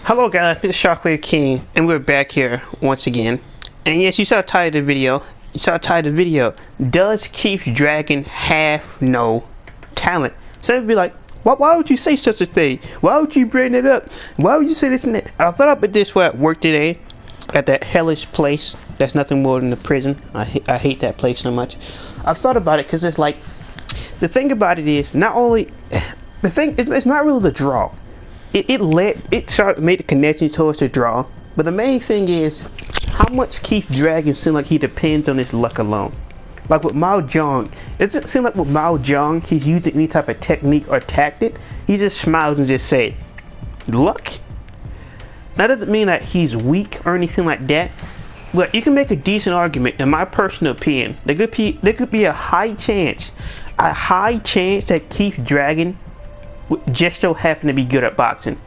Hello guys, this is Shockwave King, and we're back here once again. And yes, you saw the title of the video. Does Keith Dragon have no talent? Some would be like, why would you say such a thing? Why would you bring it up? Why would you say this and that? I thought about this while at work today, at that hellish place that's nothing more than a prison. I hate that place so much. I thought about it because it's like, the thing about it is, not only, it's not really the draw. It started to make the connection towards the draw, but the main thing is how much Keith Dragon seems like he depends on his luck alone. Like with Mao Zedong, it doesn't seem like with Mao Zedong he's using any type of technique or tactic. He just smiles and just says, luck? That doesn't mean that he's weak or anything like that, but you can make a decent argument, in my personal opinion. There could be a high chance that Keith Dragon just so happen to be good at boxing.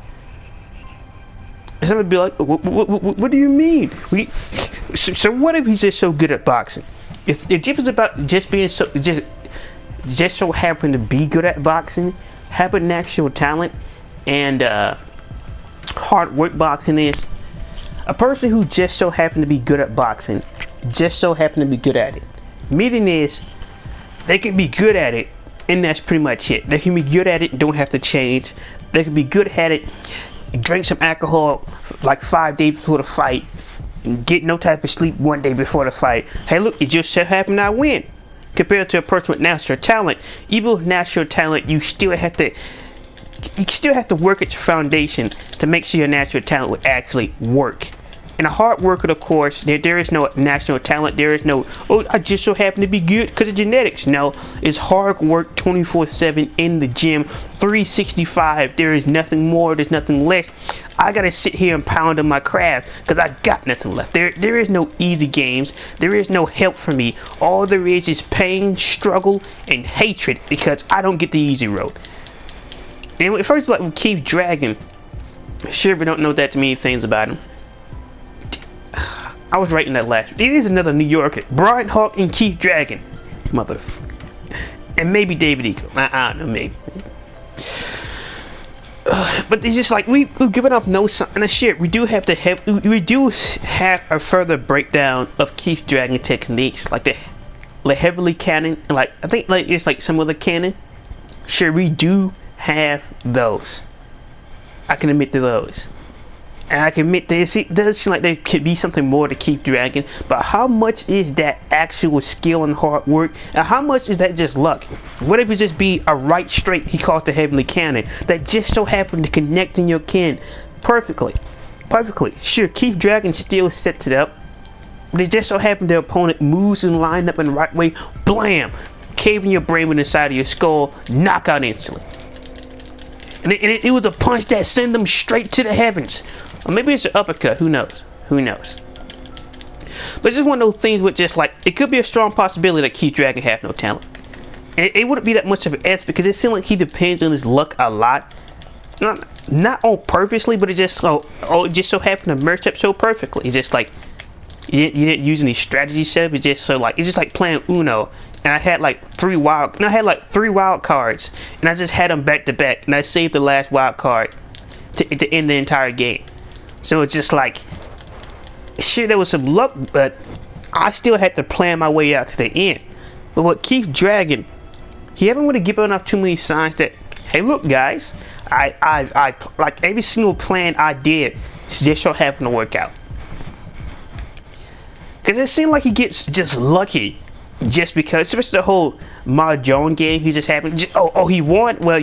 Some would be like, what do you mean? So what if he's just so good at boxing? If it's about just being just so happen to be good at boxing, having natural talent, and hard work boxing is, a person who just so happen to be good at boxing, just so happen to be good at it. Meaning is, they can be good at it, and that's pretty much it. They can be good at it, don't have to change. They can be good at it, drink some alcohol like 5 days before the fight, and get no type of sleep 1 day before the fight. Hey look, it just so happened I win. Compared to a person with natural talent, even with natural talent, you still have to work at your foundation to make sure your natural talent will actually work. And a hard worker, of course, there is no natural talent. There is no, oh, I just so happen to be good because of genetics. No, it's hard work 24/7 in the gym, 365. There is nothing more, there's nothing less. I gotta sit here and pound on my craft because I got nothing left. There is no easy games. There is no help for me. All there is pain, struggle, and hatred because I don't get the easy road. And first, like with Keith Dragon, sure, we don't know that many things about him. I was writing that last. It is another New Yorker. Brian Hawk and Keith Dragon. And maybe David Eagle. I don't know, maybe. But it's just like, we've given up no sign. And shit, we do have a further breakdown of Keith Dragon techniques. Like the heavily cannon. Like, I think like it's like some other cannon. Sure, we do have those. I can admit to those. And I can admit this, it does seem like there could be something more to Keith Dragon, but how much is that actual skill and hard work, and how much is that just luck? What if it just be a right straight he calls the heavenly cannon that just so happened to connect in your kin perfectly? Sure, Keith Dragon still sets it up, but it just so happened the opponent moves and line up in the right way, blam, caving your brain with the side of your skull, knockout instantly. And it was a punch that sent them straight to the heavens. Or maybe it's an uppercut, who knows? But it's just one of those things with just like, it could be a strong possibility that Keith Dragon have no talent. And it wouldn't be that much of an S because it seems like he depends on his luck a lot. Not on purposely, but it just so happened to merge up so perfectly. It's just like, you didn't use any strategy set. It's just like playing Uno. And I had like 3 wild cards, and I just had them back to back, and I saved the last wild card to end the entire game. So it's just like, sure, there was some luck, but I still had to plan my way out to the end. But with Keith Dragon, he haven't really given up too many signs that, hey, look, guys, I like every single plan I did just so happened to work out. Because it seemed like he gets just lucky. Just because, especially the whole Mahjong game, he just happened. He won. Well,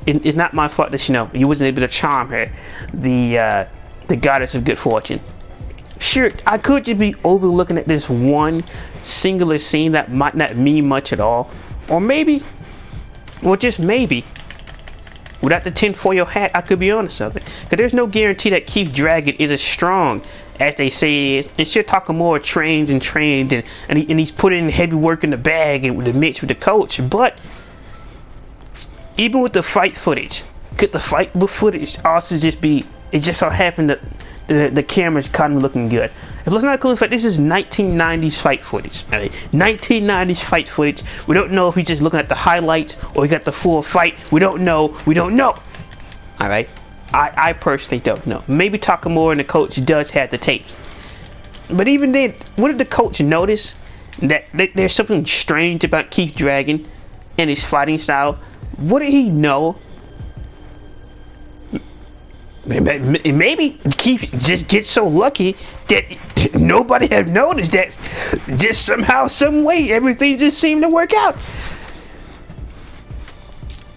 it's not my fault that he wasn't able to charm her, the goddess of good fortune. Sure, I could just be overlooking at this one singular scene that might not mean much at all, or maybe, well, just maybe, without the tinfoil hat, I could be honest of it. Because there's no guarantee that Keith Dragon is as strong as they say he is, and shit, Takamura trains and he's putting heavy work in the bag and with the mix with the coach. But even with the fight footage, could the fight footage also just be, it just so happened that the camera's kind of looking good. Let's not call it, this is 1990s fight footage. Right? 1990s fight footage. We don't know if he's just looking at the highlights or he got the full fight. We don't know. Alright? I personally don't know. Maybe Takamura and the coach does have the tapes. But even then, what did the coach notice? That there's something strange about Keith Dragon and his fighting style. What did he know? Maybe Keith just gets so lucky that nobody had noticed that. Just somehow, some way, everything just seemed to work out.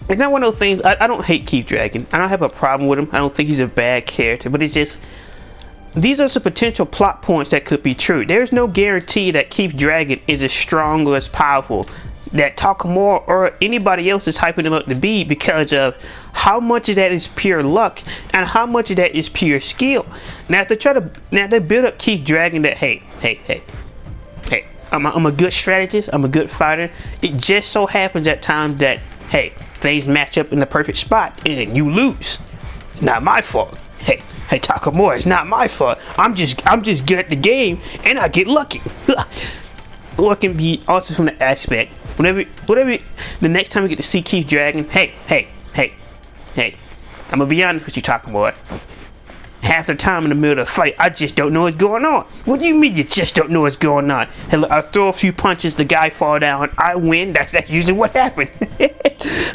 It's not one of those things. I don't hate Keith Dragon. I don't have a problem with him. I don't think he's a bad character. But it's just, these are some potential plot points that could be true. There's no guarantee that Keith Dragon is as strong or as powerful that Takamura or anybody else is hyping him up to be, because of how much of that is pure luck and how much of that is pure skill. Now, if they build up Keith Dragon that, hey, I'm a good strategist, I'm a good fighter. It just so happens at times that, hey, things match up in the perfect spot and you lose. Not my fault. Hey, Takamura, it's not my fault. I'm just good at the game and I get lucky. Or it can be also from the aspect, whatever the next time we get to see Keith Dragon, hey, I'm gonna be honest with you, Takamura. Half the time in the middle of the fight, I just don't know what's going on. What do you mean you just don't know what's going on? Hey, look, I throw a few punches, the guy fall down, I win. That's usually what happens.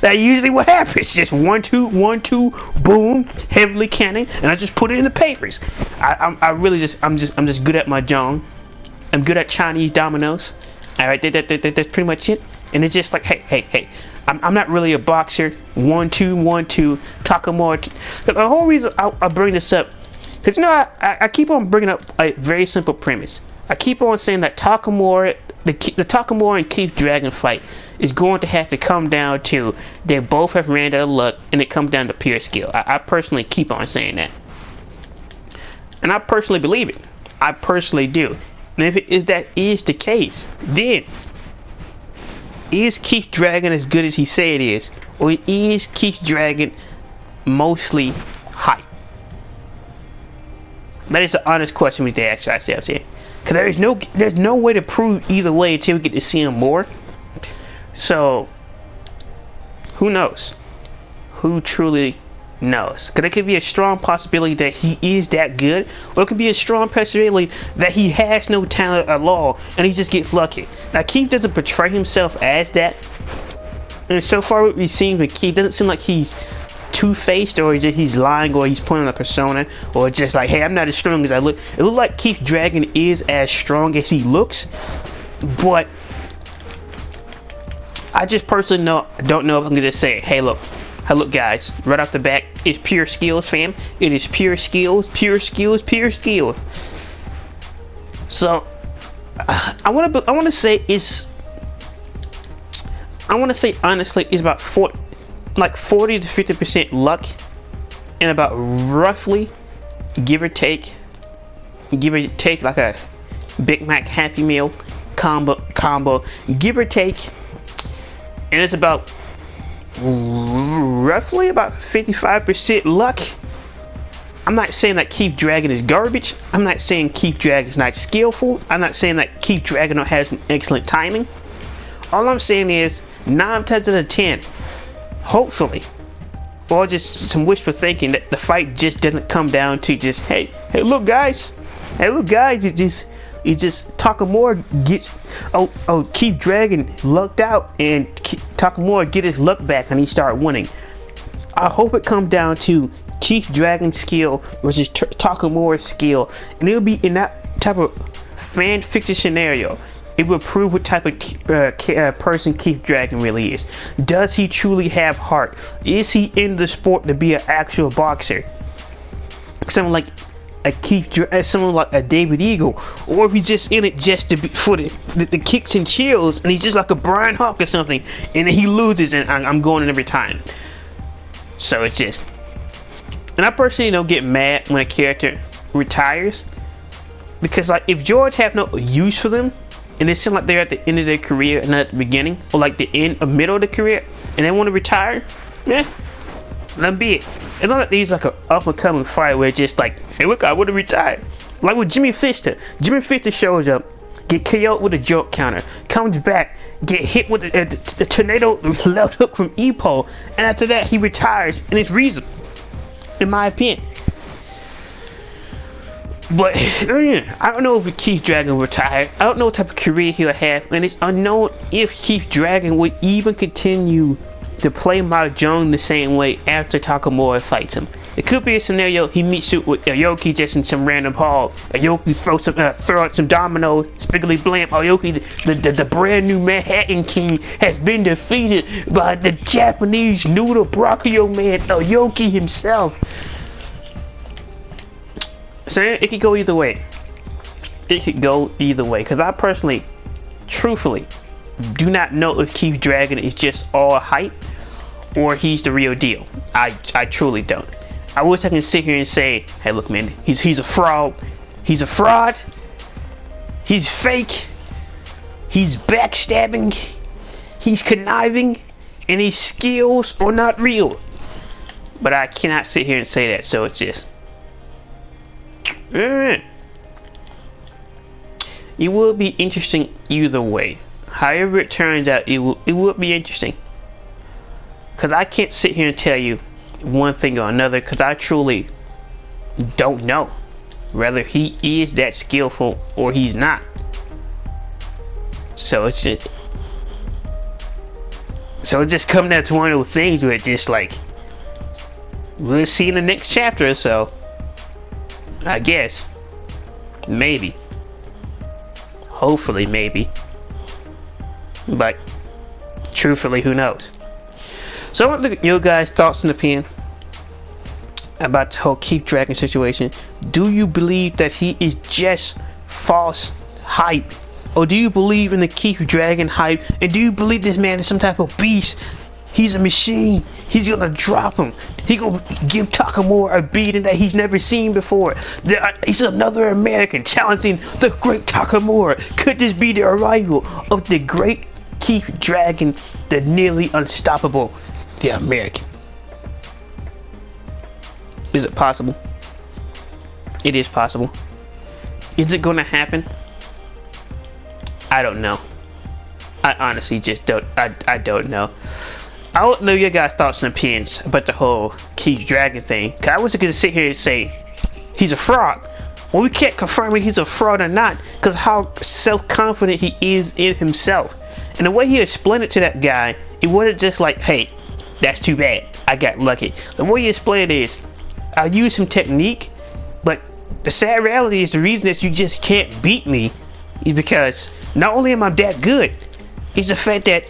That's usually what happens. Just 1, 2, 1, 2, boom, heavily cannon, and I just put it in the papers. I'm just good at my Mahjong. I'm good at Chinese dominoes. All right, that's pretty much it. And it's just like, hey. I'm not really a boxer. 1, 2, 1, 2. Takamura. The whole reason I bring this up, because I keep on bringing up a very simple premise. I keep on saying that Takamura, the Takamura and Keith Dragon fight is going to have to come down to they both have ran out of luck, and it comes down to pure skill. I personally keep on saying that, and I personally believe it. I personally do. And if that is the case, then is Keith Dragon as good as he say it is, or is Keith Dragon mostly hype? That is an honest question we need to ask ourselves here, because there's no way to prove either way until we get to see him more. So who knows? Who truly knows? Because there could be a strong possibility that he is that good, or it could be a strong possibility that he has no talent at all and he just gets lucky. Now, Keith doesn't portray himself as that, and so far what we've seen with Keith doesn't seem like he's two-faced, or he's lying, or he's putting on a persona, or just like, hey, I'm not as strong as I look. It looks like Keith Dragon is as strong as he looks, but I just personally don't know if I'm gonna just say, hey, look, guys, right off the bat, it's pure skills, fam. It is pure skills, pure skills, pure skills. So, I want to say honestly, it's about 40 to 50% luck, and about roughly, give or take like a Big Mac Happy Meal combo, give or take, and it's about roughly about 55% luck. I'm not saying that Keith Dragon is garbage. I'm not saying Keith Dragon is not skillful. I'm not saying that Keith Dragon has an excellent timing. All I'm saying is 9 times out of 10, hopefully, or just some wishful thinking, that the fight just doesn't come down to just, hey look guys, it just Takamura gets Keith Dragon lucked out, and Takamura get his luck back and he start winning. I hope it comes down to Keith Dragon's skill versus Takamura's skill, and it'll be in that type of fan fiction scenario. It will prove what type of person Keith Dragon really is. Does he truly have heart? Is he in the sport to be an actual boxer? Someone like someone like a David Eagle, or if he's just in it just to be for the kicks and chills, and he's just like a Brian Hawk or something, and then he loses and I'm going in every time. So it's just, and I personally don't get mad when a character retires, because like if George have no use for them, and it seems like they're at the end of their career and not at the beginning, or like the end or middle of the career, and they want to retire, let them be it. It's not like these like an up and coming fight where it's just like, hey look, I would have retired. Like with Jimmy Fister. Jimmy Fister shows up, get KO'd with a joke counter, comes back, get hit with the tornado left hook from Ippo, and after that he retires, and it's reasonable. in my opinion. But I don't know if Keith Dragon retired. I don't know what type of career he'll have, and it's unknown if Keith Dragon would even continue to play Mahjong the same way after Takamura fights him. It could be a scenario he meets up with Aoki just in some random hall. Aoki throw out some dominoes, spiggly blam. Aoki, the brand new Manhattan King, has been defeated by the Japanese noodle brachio man, Aoki himself. So it could go either way. It could go either way. Because I personally, truthfully, do not know if Keith Dragon is just all hype or he's the real deal. I truly don't. I wish I can sit here and say, hey look man, he's a fraud. He's a fraud. He's fake. He's backstabbing. He's conniving. And his skills are not real. But I cannot sit here and say that, so it's just... It will be interesting either way. However it turns out, it will be interesting. Because I can't sit here and tell you one thing or another, because I truly don't know whether he is that skillful or he's not. So it's just coming down to one of those things where it's just like, we'll see in the next chapter or so. I guess. Maybe. Hopefully, maybe. But, truthfully, who knows? So I want to look at your guys' thoughts and opinion about the whole Keith Dragon situation. Do you believe that he is just false hype? Or do you believe in the Keith Dragon hype? And do you believe this man is some type of beast? He's a machine. He's gonna drop him. He gonna give Takamura a beating that he's never seen before. He's another American challenging the great Takamura. Could this be the arrival of the great Keith Dragon, the nearly unstoppable, the American? Is it possible? It is possible. Is it gonna happen? I don't know. I honestly just don't. I don't know. I don't know your guys' thoughts and opinions about the whole Keith Dragon thing. Cause I wasn't gonna sit here and say he's a fraud. Well, we can't confirm if he's a fraud or not, cause how self-confident he is in himself. And the way he explained it to that guy, it wasn't just like, hey, that's too bad, I got lucky. The way he explained it is, I'll use some technique, but the sad reality is the reason that you just can't beat me is because not only am I that good, it's the fact that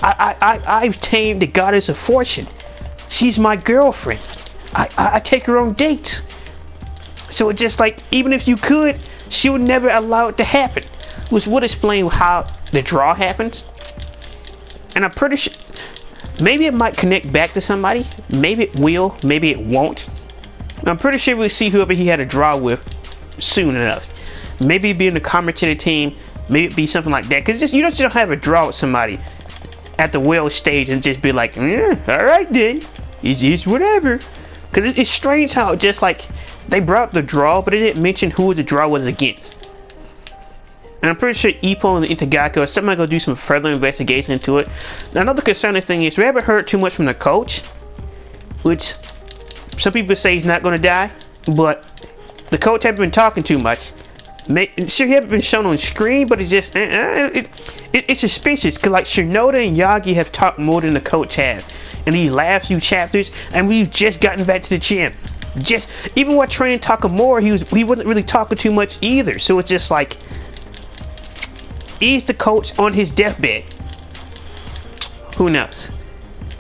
I've tamed the goddess of fortune. She's my girlfriend. I take her on dates. So it's just like, even if you could, she would never allow it to happen. Which would explain how the draw happens. And I'm pretty sure, maybe it might connect back to somebody. Maybe it will, maybe it won't. I'm pretty sure we'll see whoever he had a draw with soon enough. Maybe it'd be in the commentator team. Maybe it'd be something like that. Because you don't have a draw with somebody at the well stage and just be like, alright then, it's just whatever. Because it's strange how just like they brought up the draw, but they didn't mention who the draw was against. And I'm pretty sure Ippo and the Itagaki are somebody gonna do some further investigation into it. Now, another concerning thing is we haven't heard too much from the coach, which some people say he's not gonna die, but the coach hasn't been talking too much. Sure, he hasn't been shown on screen, but it's just it's suspicious because like Shinoda and Yagi have talked more than the coach has in these last few chapters, and we've just gotten back to the gym. Just even while training Takamura, he wasn't really talking too much either. So it's just like, is the coach on his deathbed? Who knows?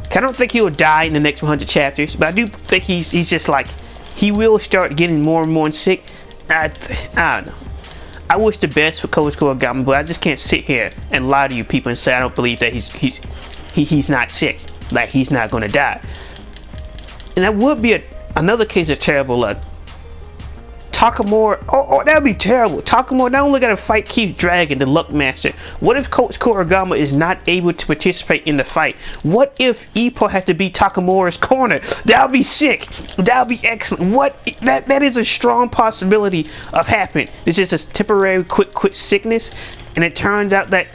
I don't think he'll die in the next 100 chapters, but I do think he's just like, he will start getting more and more sick. I don't know. I wish the best for Coach Kurogama, but I just can't sit here and lie to you people and say I don't believe that he's not sick, like he's not gonna die. And that would be another case of terrible luck. Takamura, oh, that would be terrible. Takamura not only gotta fight Keith Dragon, the Luck Master. What if Coach Kurogama is not able to participate in the fight? What if Ippo has to be Takamura's corner? That would be sick. That would be excellent. That is a strong possibility of happening. It's just a temporary quick sickness, and it turns out that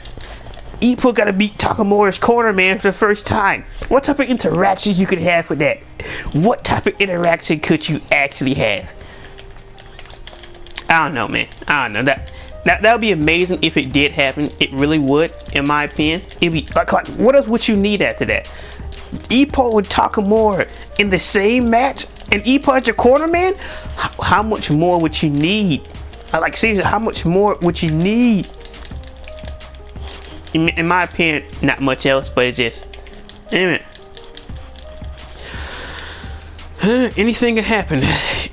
Ippo gotta beat Takamura's corner man for the first time. What type of interactions you could have with that? What type of interaction could you actually have? I don't know, man. I don't know. That would be amazing if it did happen. It really would, in my opinion. It'd be like what else would you need after that? Ippo and Takamura in the same match, and Ippo as your corner man? How much more would you need? Like seriously, how much more would you need? In my opinion, not much else, but it's just, anyway. Anything can happen.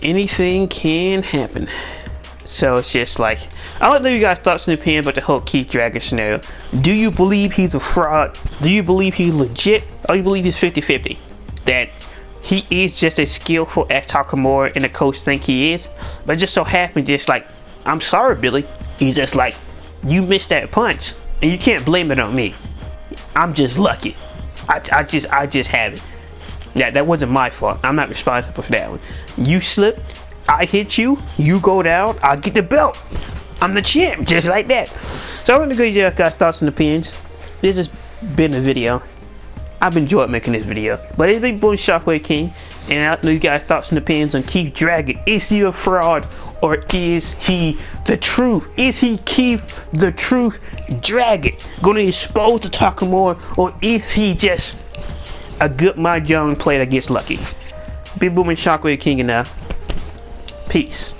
Anything can happen. So it's just like, I want to know you guys' thoughts and opinions about the whole Keith Dragon scenario. Do you believe he's a fraud? Do you believe he's legit? Or do you believe he's 50-50? That he is just as skillful as Takamura and the coach think he is? But it just so happens, just like, I'm sorry, Billy. He's just like, you missed that punch. And you can't blame it on me. I'm just lucky. I just have it. Yeah, that wasn't my fault. I'm not responsible for that one. You slipped, I hit you, you go down, I get the belt. I'm the champ, just like that. So I'm gonna go you guys' thoughts and opinions. This has been a video. I've enjoyed making this video. But it's been Boy Shockwave King, and I know you guys' thoughts and opinions on Keith Dragon. Is he a fraud, or is he the truth? Is he Keith the Truth Dragon gonna expose the Takamura, or is he just a good mahjong player that gets lucky? Big Boom and Shockwave King, and peace.